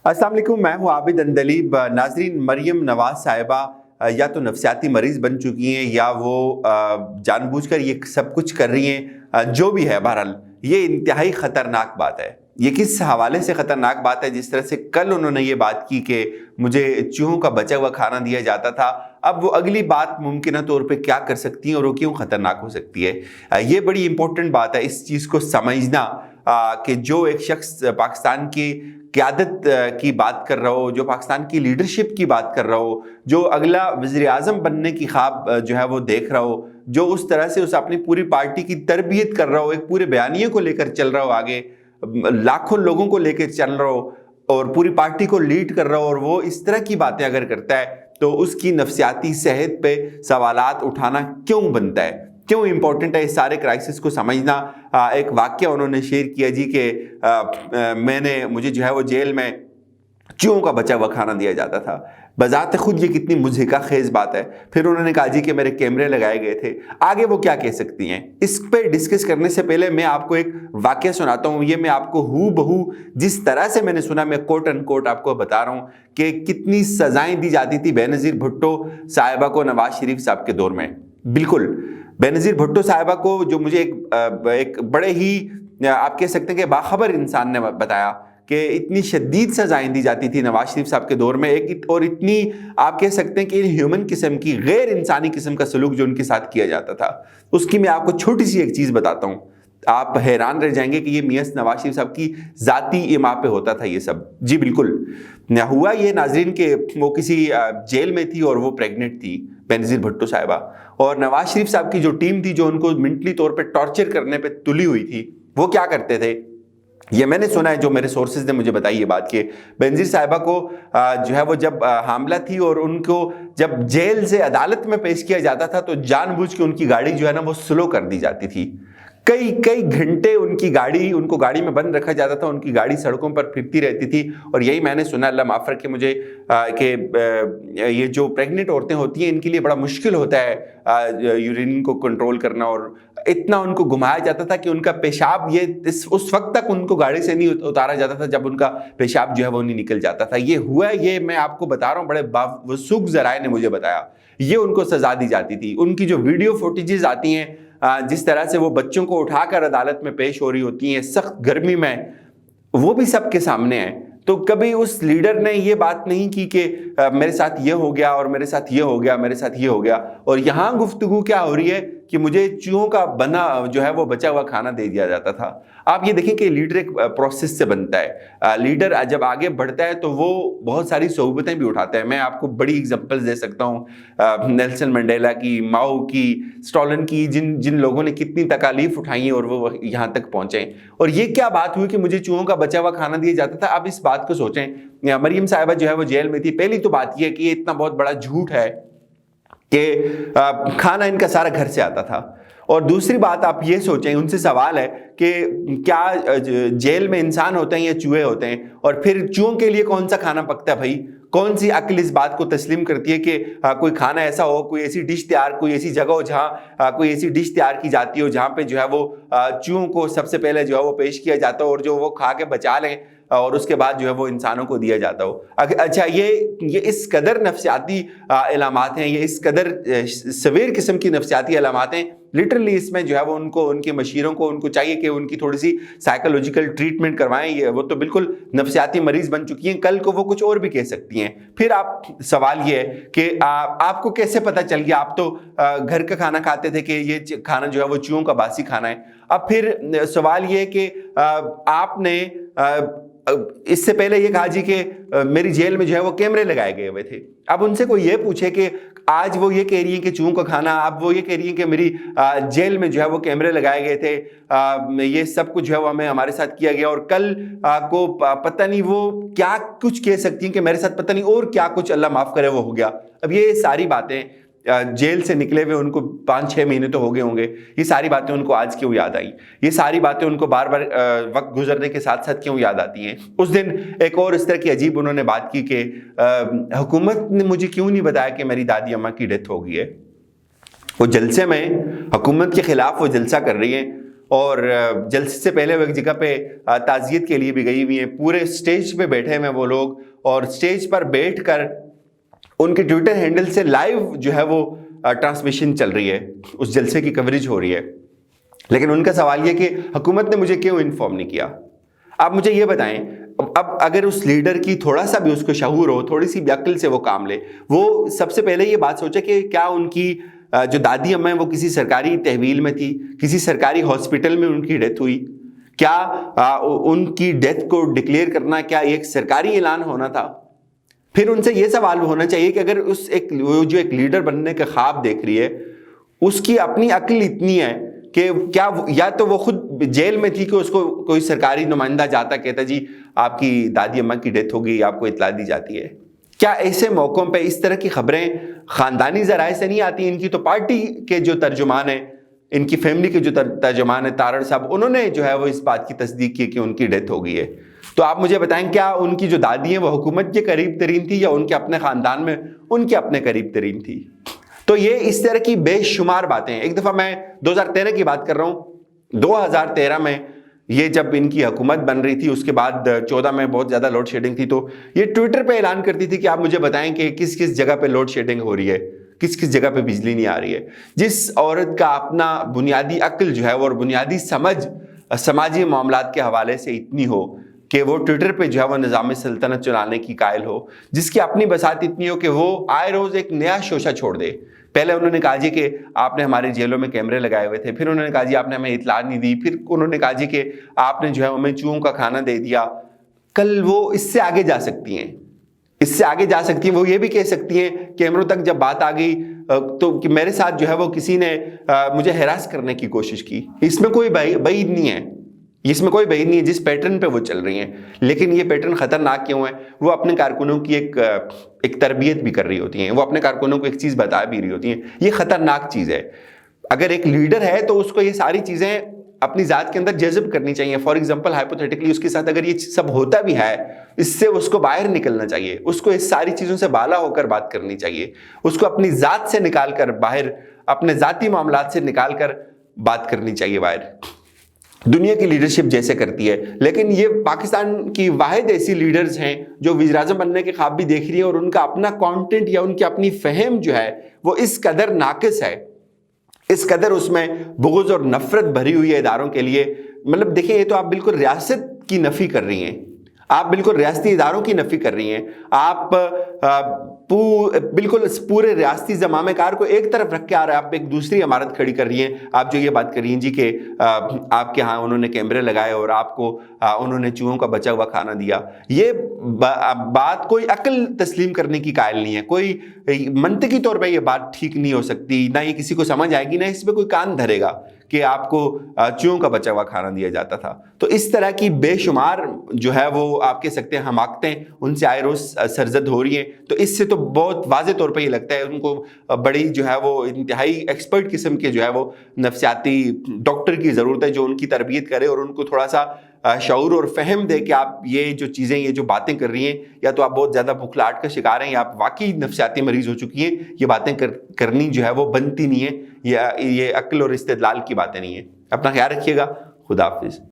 अस्सलाम वालेकुम, मैं हूँ आबिद अंदलीब। नाजरीन, मरियम नवाज साहिबा या तो नफसियाती मरीज़ बन चुकी हैं या वो जानबूझकर ये सब कुछ कर रही हैं। जो भी है, बहरहाल ये इंतहाई ख़तरनाक बात है। ये किस हवाले से ख़तरनाक बात है? जिस तरह से कल उन्होंने ये बात की कि मुझे चूहों का बचा हुआ खाना दिया जाता था, अब वो अगली बात मुमकिन तौर पे क्या कर सकती हैं और वो क्यों ख़तरनाक हो सकती है। ये बड़ी इंपॉर्टेंट बात है इस चीज़ को समझना कि जो एक शख्स पाकिस्तान की क़यादत की बात कर रहा हो, जो पाकिस्तान की लीडरशिप की बात कर रहा हो, जो अगला वज़ीर आज़म बनने की ख्वाब जो है वो देख रहा हो, जो उस तरह से उस अपनी पूरी पार्टी की तरबियत कर रहा हो, एक पूरे बयानिए को लेकर चल रहा हो, आगे लाखों लोगों को लेकर चल रहा हो और पूरी पार्टी को लीड कर रहा हो, और वो इस तरह की बातें अगर करता है तो उसकी नफसियाती सेहत पे सवालात उठाना क्यों बनता है, क्यों इम्पोर्टेंट है इस सारे क्राइसिस को समझना। एक वाक़या उन्होंने शेयर किया जी कि मुझे जो है वो जेल में चूहों का बचा हुआ खाना दिया जाता था। बज़ात खुद ये कितनी मुज़हिका खेज़ बात है। फिर उन्होंने कहा जी कि मेरे कैमरे लगाए गए थे। आगे वो क्या कह सकती हैं, इस पे डिस्कस करने से पहले मैं आपको एक वाक़या सुनाता हूँ। ये मैं आपको हू बहू जिस तरह से मैंने सुना, मैं कोट एंड कोट आपको बता रहा हूँ कि कितनी सज़ाएँ दी जाती थी बेनज़ीर भुट्टो साहिबा को नवाज शरीफ साहब के दौर में। बिल्कुल बेनज़ीर भुट्टो साहिबा को, जो मुझे एक बड़े ही आप कह सकते हैं कि बाखबर इंसान ने बताया कि इतनी शदीद सजाएं दी जाती थी नवाज शरीफ साहब के दौर में, और इतनी आप कह सकते हैं कि ह्यूमन किस्म की, गैर इंसानी किस्म का सलूक जो उनके साथ किया जाता था। उसकी मैं आपको छोटी सी एक चीज़ बताता हूँ, आप हैरान रह जाएंगे कि ये मियां नवाज शरीफ साहब की ज़ाती इमा पे होता था ये सब। जी बिल्कुल हुआ ये नाजरीन के वो किसी जेल में थी और वो प्रेग्नेंट थी बेनज़ीर भुट्टो साहिबा, और नवाज शरीफ साहब की जो टीम थी जो उनको मेंटली तौर पे टॉर्चर करने पे तुली हुई थी, वो क्या करते थे, ये मैंने सुना है, जो मेरे सोर्सेज ने मुझे बताई ये बात कि बेनज़ीर साहिबा को जो है वो जब हामला थी और उनको जब जेल से अदालत में पेश किया जाता था तो जानबूझ के उनकी गाड़ी जो है ना वो स्लो कर दी जाती थी। कई कई घंटे उनको गाड़ी में बंद रखा जाता था, उनकी गाड़ी सड़कों पर फिरती रहती थी। और यही मैंने सुना, अल्लाह माफ़ रखे मुझे, कि ये जो प्रेग्नेंट औरतें होती हैं इनके लिए बड़ा मुश्किल होता है यूरिन को कंट्रोल करना, और इतना उनको घुमाया जाता था कि उनका पेशाब उस वक्त तक उनको गाड़ी से नहीं उतारा जाता था जब उनका पेशाब जो है वो नहीं निकल जाता था। ये हुआ, ये मैं आपको बता रहा हूँ, बड़े बावसूख ज़राए ने मुझे बताया। ये उनको सजा दी जाती थी। उनकी जो वीडियो फुटेजेस आती हैं, जिस तरह से वो बच्चों को उठाकर अदालत में पेश हो रही होती हैं सख्त गर्मी में, वो भी सबके सामने है। तो कभी उस लीडर ने ये बात नहीं की कि मेरे साथ ये हो गया और मेरे साथ ये हो गया, मेरे साथ ये हो गया। और यहाँ गुफ्तगू क्या हो रही है कि मुझे चूहों का बना जो है वो बचा हुआ खाना दे दिया जाता था। आप ये देखें कि लीडर एक प्रोसेस से बनता है। लीडर जब आगे बढ़ता है तो वो बहुत सारी सोबतें भी उठाता है। मैं आपको बड़ी एग्जांपल्स दे सकता हूँ, नेल्सन मंडेला की, माओ की, स्टॉलिन की, जिन लोगों ने कितनी तकालीफ उठाई और वो यहाँ तक पहुँचे। और ये क्या बात हुई कि मुझे चूहों का बचा हुआ खाना दिया जाता था। अब इस बात को सोचें, मरियम साहिबा जो है वो जेल में थी। पहली तो बात यह है कि ये इतना बहुत बड़ा झूठ है कि खाना इनका सारा घर से आता था। और दूसरी बात आप ये सोचें, उनसे सवाल है कि क्या जेल में इंसान होते हैं या चूहे होते हैं, और फिर चूहों के लिए कौन सा खाना पकता है भाई? कौन सी अक्ल इस बात को तस्लीम करती है कि कोई खाना ऐसा हो, कोई ऐसी डिश तैयार, कोई ऐसी जगह हो जहाँ कोई ऐसी डिश तैयार की जाती हो जहाँ पे जो है वो चूहों को सबसे पहले जो है वो पेश किया जाता हो और जो वो खा के बचा लें और उसके बाद जो है वो इंसानों को दिया जाता हो। अच्छा, ये इस कदर नफसियाती इलामात हैं, ये इस कदर सवेर किस्म की नफसियाती इलामात हैं। लिटरली इसमें जो है वो उनको, उनके मशीरों को, उनको चाहिए कि उनकी थोड़ी सी साइकोलॉजिकल ट्रीटमेंट करवाएं। वो तो बिल्कुल नफसियाती मरीज बन चुकी हैं, कल को वो कुछ और भी कह सकती हैं। फिर आप सवाल ये है कि आपको कैसे पता चल गया? आप तो घर का खाना खाते थे कि ये खाना जो है वो चूहों का बासी खाना है। अब फिर सवाल ये है कि आपने इससे पहले ये कहा जी कि मेरी जेल में जो है वो कैमरे लगाए गए हुए थे। अब उनसे कोई ये पूछे कि आज वो ये कह रही है कि चूहों का खाना, अब वो ये कह रही है कि मेरी जेल में जो है वो कैमरे लगाए गए थे, ये सब कुछ जो है वो हमारे साथ किया गया, और कल को पता नहीं वो क्या कुछ कह सकती हैं कि मेरे साथ पता नहीं और क्या कुछ, अल्लाह माफ़ करे, वो हो गया। अब ये सारी बातें जेल से निकले हुए उनको 5-6 महीने तो हो गए होंगे, ये सारी बातें उनको आज क्यों याद आई? ये सारी बातें उनको बार बार वक्त गुजरने के साथ साथ क्यों याद आती हैं? उस दिन एक और इस तरह की अजीब उन्होंने बात की कि हुकूमत ने मुझे क्यों नहीं बताया कि मेरी दादी अम्मा की डेथ हो गई है। वो जलसे में हुकूमत के खिलाफ वो जलसा कर रही हैं اور جلسے سے پہلے وہ ایک جگہ پہ تعزیت کے لیے بھی گئی ہوئی ہیں. پورے سٹیج پہ بیٹھے ہیں وہ لوگ, اور سٹیج پر بیٹھ کر ان کے ٹویٹر ہینڈل سے لائیو جو ہے وہ ٹرانسمیشن چل رہی ہے, اس جلسے کی کوریج ہو رہی ہے. لیکن ان کا سوال یہ کہ حکومت نے مجھے کیوں انفارم نہیں کیا. آپ مجھے یہ بتائیں, اب اگر اس لیڈر کی تھوڑا سا بھی اس کو شعور ہو, تھوڑی سی بھی عقل سے وہ کام لے, وہ سب سے پہلے یہ بات سوچے کہ کیا ان کی جو دادی اماں ہیں وہ کسی سرکاری تحویل میں تھی, کسی سرکاری ہاسپٹل میں ان کی ڈیتھ ہوئی, کیا ان کی ڈیتھ کو ڈکلیئر کرنا کیا ایک سرکاری اعلان ہونا تھا. پھر ان سے یہ سوال ہونا چاہیے کہ اگر جو ایک لیڈر بننے کا خواب دیکھ رہی ہے, اس کی اپنی عقل اتنی ہے کہ کیا یا تو وہ خود جیل میں تھی کہ اس کو کوئی سرکاری نمائندہ جاتا کہتا جی آپ کی دادی اماں کی ڈیتھ ہو گئی, آپ کو اطلاع دی جاتی ہے. کیا ایسے موقعوں پہ اس طرح کی خبریں خاندانی ذرائع سے نہیں آتی؟ ان کی تو پارٹی کے جو ترجمان ہیں, ان کی فیملی کے جو ترجمان ہیں تارڑ صاحب, انہوں نے جو ہے وہ اس بات کی تصدیق کی کہ ان کی ڈیتھ ہو گئی ہے. تو آپ مجھے بتائیں کیا ان کی جو دادی ہیں وہ حکومت کے قریب ترین تھی یا ان کے اپنے خاندان میں ان کے اپنے قریب ترین تھی؟ تو یہ اس طرح کی بے شمار باتیں. ایک دفعہ میں 2013 کی بات کر رہا ہوں, 2013 میں یہ جب ان کی حکومت بن رہی تھی, اس کے بعد 14 میں بہت زیادہ لوڈ شیڈنگ تھی, تو یہ ٹویٹر پہ اعلان کرتی تھی کہ آپ مجھے بتائیں کہ کس کس جگہ پہ لوڈ شیڈنگ ہو رہی ہے, کس کس جگہ پہ بجلی نہیں آ رہی ہے. جس عورت کا اپنا بنیادی عقل جو ہے وہ اور بنیادی سمجھ سماجی معاملات کے حوالے سے اتنی ہو کہ وہ ٹویٹر پہ جو ہے وہ نظام سلطنت چلانے کی قائل ہو, جس کی اپنی بساط اتنی ہو کہ وہ آئے روز ایک نیا شوشہ چھوڑ دے. پہلے انہوں نے کہا جی کہ آپ نے ہمارے جیلوں میں کیمرے لگائے ہوئے تھے, پھر انہوں نے کہا جی آپ نے ہمیں اطلاع نہیں دی, پھر انہوں نے کہا جی کہ آپ نے جو ہے ہمیں چوہوں کا کھانا دے دیا. کل وہ اس سے آگے جا سکتی ہیں, اس سے آگے جا سکتی ہیں. وہ یہ بھی کہہ سکتی ہیں کیمروں تک جب بات آ گئی تو کہ میرے ساتھ جو ہے وہ کسی نے مجھے ہراس کرنے کی کوشش کی. اس میں کوئی بعید نہیں ہے, اس میں کوئی بعید نہیں ہے جس پیٹرن پہ وہ چل رہی ہیں. لیکن یہ پیٹرن خطرناک کیوں ہے؟ وہ اپنے کارکنوں کی ایک تربیت بھی کر رہی ہوتی ہیں, وہ اپنے کارکنوں کو ایک چیز بتا بھی رہی ہوتی ہیں. یہ خطرناک چیز ہے. اگر ایک لیڈر ہے تو اس کو یہ ساری چیزیں اپنی ذات کے اندر جذب کرنی چاہیے. فار ایگزامپل ہائپوتھیٹیکلی اس کے ساتھ اگر یہ سب ہوتا بھی ہے, اس سے اس کو باہر نکلنا چاہیے, اس کو اس ساری چیزوں سے بالا ہو کر بات کرنی چاہیے, اس کو اپنی ذات سے نکال کر باہر, اپنے ذاتی معاملات سے نکال کر بات کرنی چاہیے باہر, دنیا کی لیڈرشپ جیسے کرتی ہے. لیکن یہ پاکستان کی واحد ایسی لیڈرز ہیں جو وزیر اعظم بننے کے خواب بھی دیکھ رہی ہیں, اور ان کا اپنا کانٹینٹ یا ان کی اپنی فہم جو ہے وہ اس قدر ناقص ہے, اس قدر اس میں بغض اور نفرت بھری ہوئی ہے اداروں کے لیے. مطلب دیکھیں, یہ تو آپ بالکل ریاست کی نفی کر رہی ہیں, آپ بالکل ریاستی اداروں کی نفی کر رہی ہیں. آپ بالکل پورے ریاستی زمامہ کار کو ایک طرف رکھ کے آ رہا ہے, آپ ایک دوسری عمارت کھڑی کر رہی ہیں. آپ جو یہ بات کر رہی ہیں جی کہ آپ کے ہاں انہوں نے کیمرے لگائے اور آپ کو انہوں نے چوہوں کا بچا ہوا کھانا دیا, یہ بات کوئی عقل تسلیم کرنے کی قائل نہیں ہے. کوئی منطقی طور پہ یہ بات ٹھیک نہیں ہو سکتی, نہ یہ کسی کو سمجھ آئے گی, نہ اس پہ کوئی کان دھرے گا کہ آپ کو چوہوں کا بچا ہوا کھانا دیا جاتا تھا. تو اس طرح کی بے شمار جو ہے وہ آپ کہہ سکتے ہیں حماقتیں ان سے آئے روز سرزد ہو رہی ہیں. تو اس سے تو بہت واضح طور پہ یہ لگتا ہے ان کو بڑی جو ہے وہ انتہائی ایکسپرٹ قسم کے جو ہے وہ نفسیاتی ڈاکٹر کی ضرورت ہے, جو ان کی تربیت کرے اور ان کو تھوڑا سا شعور اور فہم دے کہ آپ یہ جو چیزیں, یہ جو باتیں کر رہی ہیں, یا تو آپ بہت زیادہ بھوکھلاہٹ کا شکار ہیں یا آپ واقعی نفسیاتی مریض ہو چکی ہیں. یہ باتیں کرنی جو ہے وہ بنتی نہیں ہے, یہ عقل اور استدلال کی باتیں نہیں ہیں. اپنا خیال رکھیے گا. خدا حافظ.